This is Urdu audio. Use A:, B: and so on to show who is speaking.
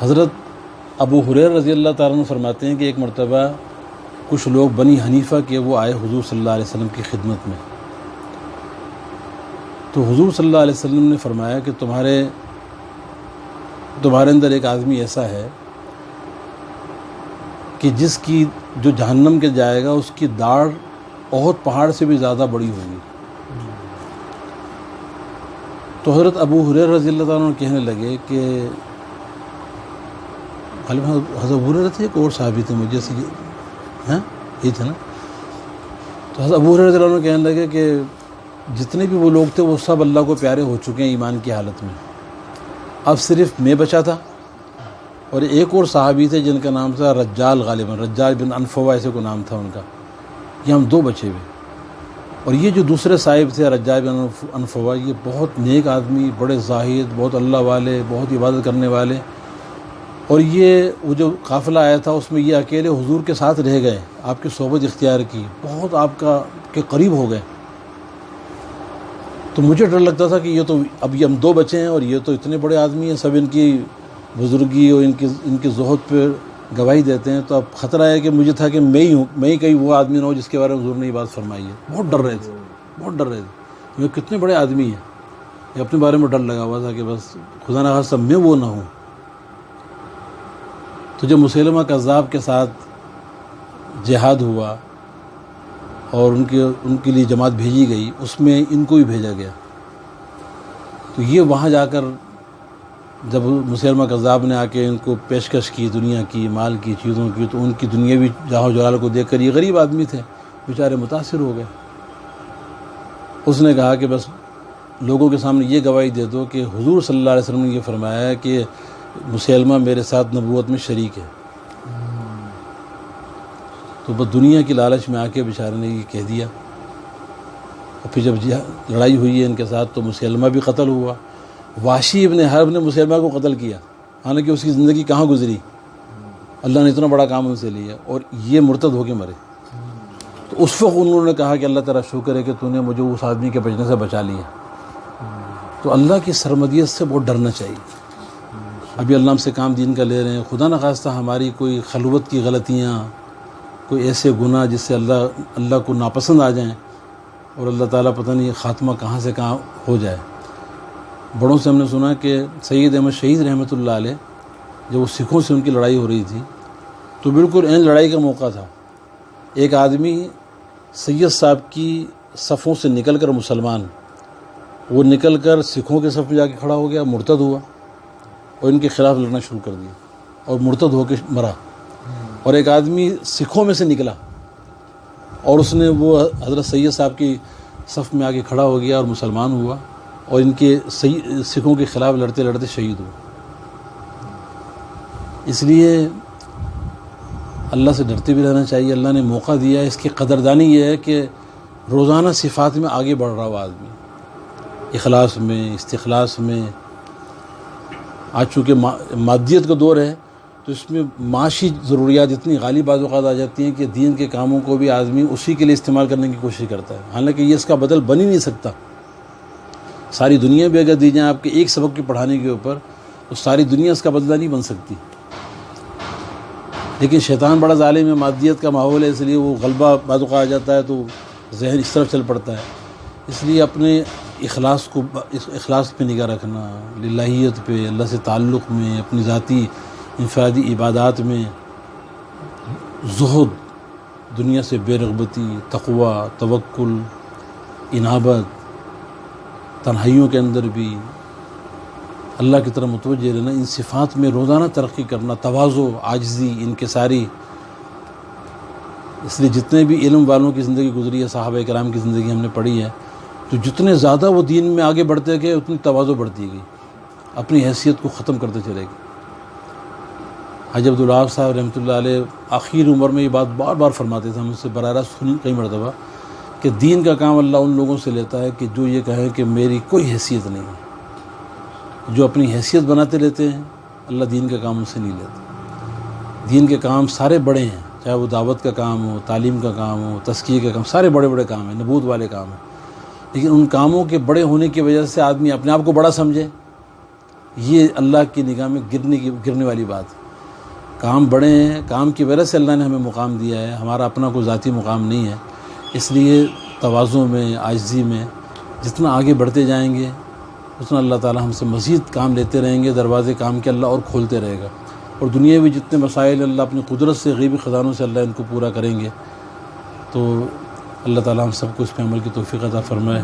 A: حضرت ابو ہریرہ رضی اللہ تعالیٰ عنہ فرماتے ہیں کہ ایک مرتبہ کچھ لوگ بنی حنیفہ کے وہ آئے حضور صلی اللہ علیہ وسلم کی خدمت میں، تو حضور صلی اللہ علیہ وسلم نے فرمایا کہ تمہارے اندر ایک آدمی ایسا ہے کہ جس کی جو جہنم کے جائے گا اس کی داڑھ احد پہاڑ سے بھی زیادہ بڑی ہوگی۔ تو حضرت ابو ہریرہ رضی اللہ تعالیٰ عنہ کہنے لگے کہ حضرت ابو ہریرہ تھے، ایک اور صحابی تھے مجھے سے یہ تھے نا، تو حضرت ابو ہریرہ رضی اللہ عنہ کہنے لگے کہ جتنے بھی وہ لوگ تھے وہ سب اللہ کو پیارے ہو چکے ہیں ایمان کی حالت میں، اب صرف میں بچا تھا اور ایک اور صحابی تھے جن کا نام تھا رجال، غالباً رجال بن انفوا ایسے کو نام تھا ان کا، یہ ہم دو بچے ہوئے۔ اور یہ جو دوسرے صاحب تھے رجال بن انفوا، یہ بہت نیک آدمی، بڑے زاہد، بہت اللہ والے، بہت عبادت کرنے والے، اور یہ وہ جو قافلہ آیا تھا اس میں یہ اکیلے حضور کے ساتھ رہ گئے، آپ کی صحبت اختیار کی، بہت آپ کے قریب ہو گئے۔ تو مجھے ڈر لگتا تھا کہ یہ تو اب یہ ہم دو بچے ہیں اور یہ تو اتنے بڑے آدمی ہیں، سب ان کی بزرگی اور ان کی زہد پہ گواہی دیتے ہیں، تو اب خطرہ ہے کہ مجھے تھا کہ میں ہی کہیں وہ آدمی نہ ہوں جس کے بارے میں حضور نے یہ بات فرمائی ہے۔ بہت ڈر رہے تھے، یہ کتنے بڑے آدمی ہیں، یہ اپنے بارے میں ڈر لگا ہوا تھا کہ بس خدا نخواستہ میں وہ نہ ہوں۔ تو جب مسیلمہ کذاب کے ساتھ جہاد ہوا اور ان کے لیے جماعت بھیجی گئی، اس میں ان کو بھی بھیجا گیا، تو یہ وہاں جا کر جب مسیلمہ کذاب نے آ کے ان کو پیشکش کی دنیا کی، مال کی، چیزوں کی، تو ان کی دنیاوی جاہ و جلال کو دیکھ کر یہ غریب آدمی تھے بیچارے متاثر ہو گئے۔ اس نے کہا کہ بس لوگوں کے سامنے یہ گواہی دے دو کہ حضور صلی اللہ علیہ وسلم نے یہ فرمایا ہے کہ مسیلمہ میرے ساتھ نبوت میں شریک ہے۔ تو بس دنیا کی لالچ میں آ کے بیچارے نے یہ کہہ دیا، اور پھر جب لڑائی ہوئی ہے ان کے ساتھ تو مسیلمہ بھی قتل ہوا۔ وحشی ابن حرب نے مسیلمہ کو قتل کیا، حالانکہ اس کی زندگی کہاں گزری، اللہ نے اتنا بڑا کام ان سے لیا، اور یہ مرتد ہو کے مرے۔ تو اس وقت انہوں نے کہا کہ اللہ تعالیٰ شکر ہے کہ تو نے مجھے اس آدمی کے بچنے سے بچا لیا۔ تو اللہ کی سرمدیت سے بہت ڈرنا چاہیے۔ ابھی اللہ ہم سے کام دین کا لے رہے ہیں، خدا نخواستہ ہماری کوئی خلوت کی غلطیاں، کوئی ایسے گناہ جس سے اللہ کو ناپسند آ جائیں، اور اللہ تعالیٰ پتہ نہیں خاتمہ کہاں سے کہاں ہو جائے۔ بڑوں سے ہم نے سنا کہ سید احمد شہید رحمۃ اللہ علیہ جب وہ سکھوں سے ان کی لڑائی ہو رہی تھی تو بالکل عین لڑائی کا موقع تھا، ایک آدمی سید صاحب کی صفوں سے نکل کر مسلمان، وہ نکل کر سکھوں کے صف میں جا کے کھڑا ہو گیا، مرتد ہوا اور ان کے خلاف لڑنا شروع کر دیا اور مرتد ہو کے مرا۔ اور ایک آدمی سکھوں میں سے نکلا اور اس نے وہ حضرت سید صاحب کی صف میں آ کے کھڑا ہو گیا اور مسلمان ہوا، اور ان کے سکھوں کے خلاف لڑتے لڑتے شہید ہوا۔ اس لیے اللہ سے ڈرتے بھی رہنا چاہیے۔ اللہ نے موقع دیا ہے، اس کی قدردانی یہ ہے کہ روزانہ صفات میں آگے بڑھ رہا ہوا آدمی، اخلاص میں، استخلاص میں۔ آج چونکہ مادیت کا دور ہے تو اس میں معاشی ضروریات اتنی غالب بعض اوقات آ جاتی ہیں کہ دین کے کاموں کو بھی آدمی اسی کے لیے استعمال کرنے کی کوشش کرتا ہے، حالانکہ یہ اس کا بدل بن ہی نہیں سکتا۔ ساری دنیا بھی اگر دی جائیں آپ کے ایک سبق کے پڑھانے کے اوپر تو ساری دنیا اس کا بدلہ نہیں بن سکتی، لیکن شیطان بڑا ظالم ہے، مادیت کا ماحول ہے، اس لیے وہ غلبہ بعض اوقات آ جاتا ہے تو ذہن اس طرف چل پڑتا ہے۔ اس لیے اپنے اخلاص پہ نگاہ رکھنا، للہیت پہ، اللہ سے تعلق میں، اپنی ذاتی انفرادی عبادات میں، زہد، دنیا سے بے رغبتی، تقوی، توکل، انابت، تنہائیوں کے اندر بھی اللہ کی طرف متوجہ رہنا، ان صفات میں روزانہ ترقی کرنا، تواضع، عاجزی، انکساری۔ اس لیے جتنے بھی علم والوں کی زندگی گزری ہے، صحابہ کرام کی زندگی ہم نے پڑھی ہے، تو جتنے زیادہ وہ دین میں آگے بڑھتے گئے اتنی تواضع بڑھتی گئی، اپنی حیثیت کو ختم کرتے چلے گئے۔ حاجی عبدالوہاب صاحب رحمۃ اللہ علیہ آخر عمر میں یہ بات بار بار فرماتے تھے، ہم اس سے براہ راست سنی کئی مرتبہ، کہ دین کا کام اللہ ان لوگوں سے لیتا ہے کہ جو یہ کہیں کہ میری کوئی حیثیت نہیں ہے۔ جو اپنی حیثیت بناتے لیتے ہیں اللہ دین کا کام ان سے نہیں لیتا۔ دین کے کام سارے بڑے ہیں، چاہے وہ دعوت کا کام ہو، تعلیم کا کام ہو، تزکیے کا کام، سارے بڑے بڑے کام ہیں، نبوت والے کام ہیں، لیکن ان کاموں کے بڑے ہونے کی وجہ سے آدمی اپنے آپ کو بڑا سمجھے یہ اللہ کی نگاہ میں گرنے والی بات ہے۔ کام بڑے ہیں، کام کی وجہ سے اللہ نے ہمیں مقام دیا ہے، ہمارا اپنا کوئی ذاتی مقام نہیں ہے۔ اس لیے تواضع میں، عاجزی میں جتنا آگے بڑھتے جائیں گے اتنا اللہ تعالیٰ ہم سے مزید کام لیتے رہیں گے، دروازے کام کے اللہ اور کھولتے رہے گا، اور دنیاوی جتنے مسائل اللہ اپنی قدرت سے، غیبی خزانوں سے اللہ ان کو پورا کریں گے۔ تو اللہ تعالیٰ ہم سب کو اس پہ عمل کی توفیق عطا فرمائے۔